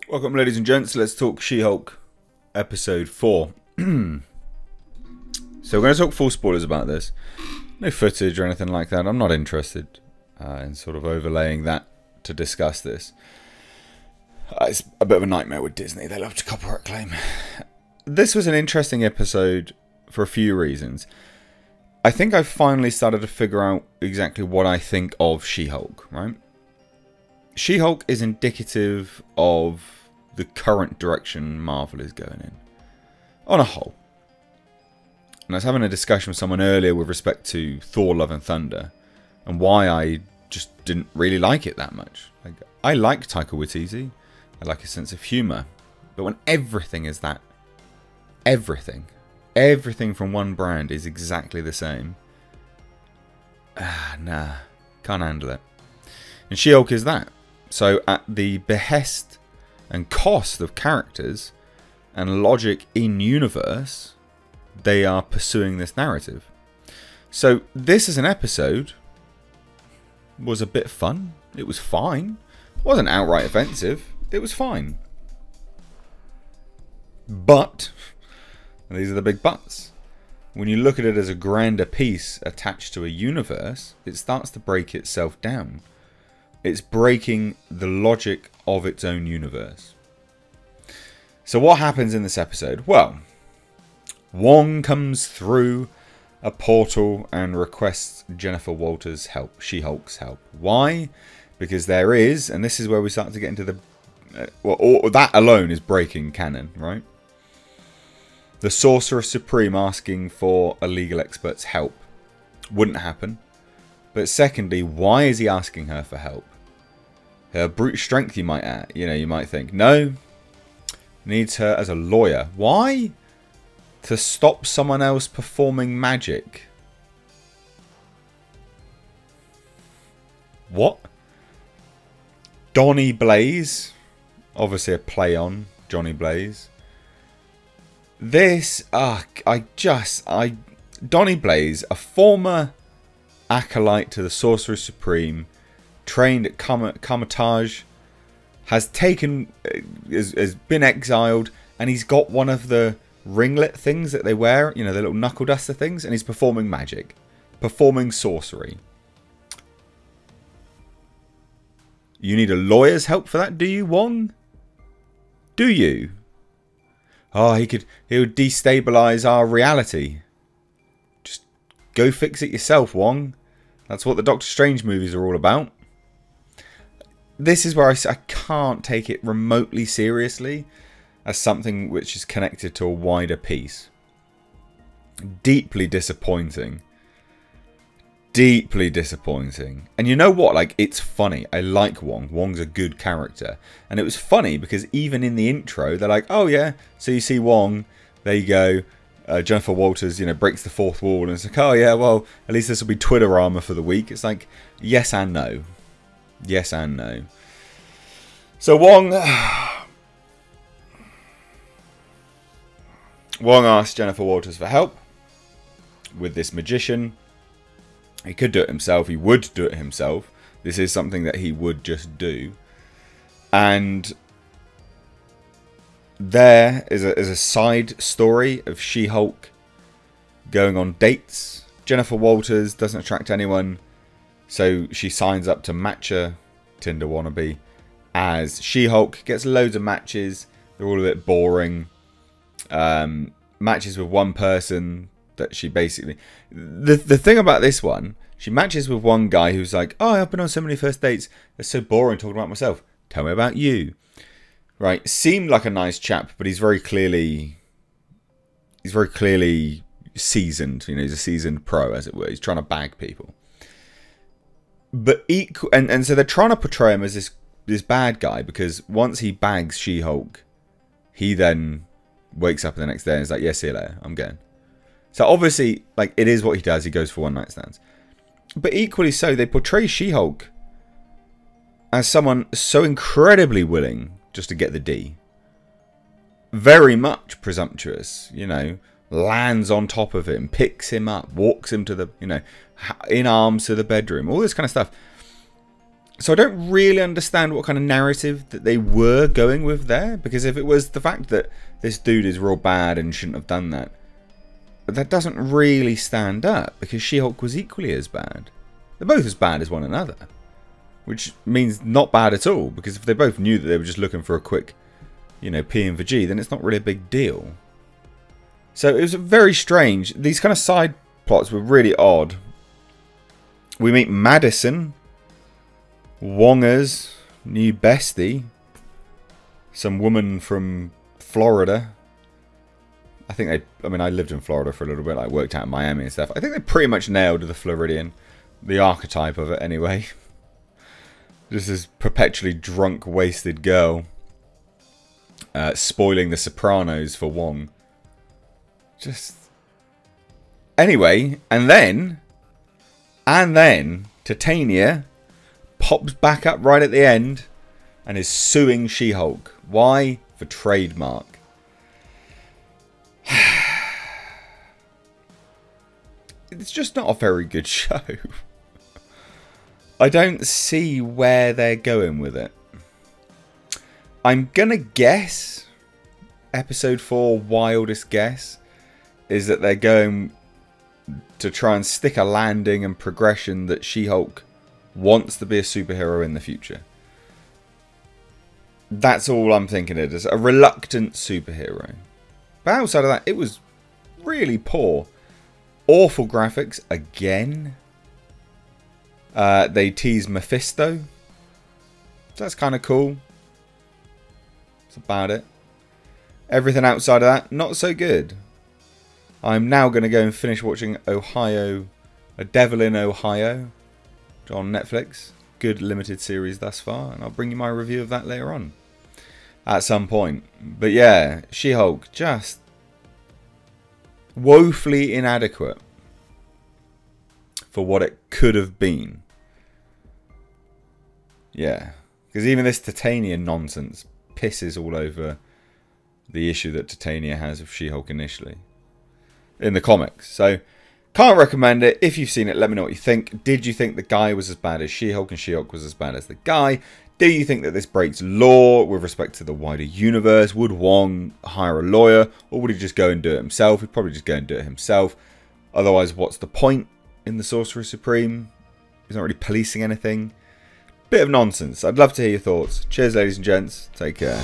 Welcome, ladies and gents. Let's talk She-Hulk episode 4. So we're going to talk full spoilers about this. No footage or anything like that. I'm not interested in sort of overlaying that to discuss this. It's a bit of a nightmare with Disney. They love to copyright claim. This was an interesting episode for a few reasons. I think I've finally started to figure out exactly what I think of She-Hulk, right? She-Hulk is indicative of the current direction Marvel is going in, on a whole. And I was having a discussion with someone earlier with respect to Thor: Love and Thunder, and why I just didn't really like it that much. Like, I like Taika Waititi, I like his sense of humour, but when everything is that, everything from one brand is exactly the same, nah, can't handle it. And She-Hulk is that. So at the behest and cost of characters and logic in universe, they are pursuing this narrative. So this as an episode was a bit fun. It was fine. It wasn't outright offensive. It was fine. But, and these are the big buts, when you look at it as a grander piece attached to a universe, it starts to break itself down. It's breaking the logic of its own universe. So what happens in this episode? Well, Wong comes through a portal and requests Jennifer Walters' help, She-Hulk's help. Why? Because there is, and this is where we start to get into the... that alone is breaking canon, right? The Sorcerer Supreme asking for a legal expert's help. Wouldn't happen. But secondly, why is he asking her for help? Her brute strength, you might add. You might think, no, needs her as a lawyer. Why? To stop someone else performing magic. What? Donny Blaze, obviously a play on Johnny Blaze. This, Donny Blaze, a former acolyte to the Sorcerer Supreme, trained at Kamar-Taj, has been exiled, and he's got one of the ringlet things that they wear, the little knuckle duster things, and he's performing magic, performing sorcery. You need a lawyer's help for that, do you, Wong? Do you? Oh, he would destabilize our reality. Just go fix it yourself, Wong. That's what the Doctor Strange movies are all about. This is where I can't take it remotely seriously as something which is connected to a wider piece. Deeply disappointing. Deeply disappointing. And you know what? Like, it's funny. I like Wong. Wong's a good character. And it was funny because even in the intro, they're like, oh yeah, so you see Wong, there you go. Jennifer Walters, breaks the fourth wall, and it's like, oh yeah, well, at least this will be Twitter armor for the week. It's like, yes and no. Yes and no. So Wong asked Jennifer Walters for help with this magician. He could do it himself. He would do it himself. This is something that he would just do. And there is a side story of She-Hulk going on dates. Jennifer Walters doesn't attract anyone, so she signs up to Matcha, Tinder wannabe, as She-Hulk. Gets loads of matches. They're all a bit boring. Matches with one person that she basically... The thing about this one, she matches with one guy who's like, oh, I've been on so many first dates. It's so boring talking about myself. Tell me about you. Right, seemed like a nice chap, but he's very clearly seasoned. He's a seasoned pro, as it were. He's trying to bag people. But and so they're trying to portray him as this bad guy, because once he bags She-Hulk, he then wakes up the next day and is like, yeah, see you later, I'm going. So obviously, like, it is what he does. He goes for one night stands. But equally so, they portray She-Hulk as someone so incredibly willing just to get the D. Very much presumptuous, lands on top of him, picks him up, walks him to the, in arms to the bedroom, all this kind of stuff. So I don't really understand what kind of narrative that they were going with there. Because if it was the fact that this dude is real bad and shouldn't have done that, but that doesn't really stand up. Because She-Hulk was equally as bad. They're both as bad as one another. Which means not bad at all. Because if they both knew that they were just looking for a quick, you know, P and for G, then it's not really a big deal. So it was very strange. These kind of side plots were really odd. We meet Madison, Wonger's new bestie, some woman from Florida. I mean, I lived in Florida for a little bit. I worked out in Miami and stuff. I think they pretty much nailed the Floridian, the archetype of it anyway. Just this perpetually drunk, wasted girl, spoiling The Sopranos for Wong. Just anyway, and then Titania pops back up right at the end and is suing She-Hulk. Why? For trademark. It's just not a very good show. I don't see where they're going with it. I'm gonna guess, episode 4, wildest guess, is that they're going to try and stick a landing and progression that She-Hulk wants to be a superhero in the future. That's all I'm thinking it is. A reluctant superhero. But outside of that, it was really poor. Awful graphics again. They tease Mephisto. That's kind of cool. That's about it. Everything outside of that, not so good. I'm now going to go and finish watching A Devil in Ohio on Netflix. Good limited series thus far, and I'll bring you my review of that later on at some point. But yeah, She-Hulk, just woefully inadequate for what it could have been. Yeah, because even this Titania nonsense pisses all over the issue that Titania has of She-Hulk initially in the comics. So can't recommend it. If you've seen it, let me know what you think. Did you think the guy was as bad as She-Hulk and She-Hulk was as bad as the guy? Do you think that this breaks law with respect to the wider universe? Would Wong hire a lawyer, or would he just go and do it himself? He'd probably just go and do it himself. Otherwise, what's the point in the Sorcerer Supreme? He's not really policing anything. Bit of nonsense. I'd love to hear your thoughts. Cheers, ladies and gents. Take care.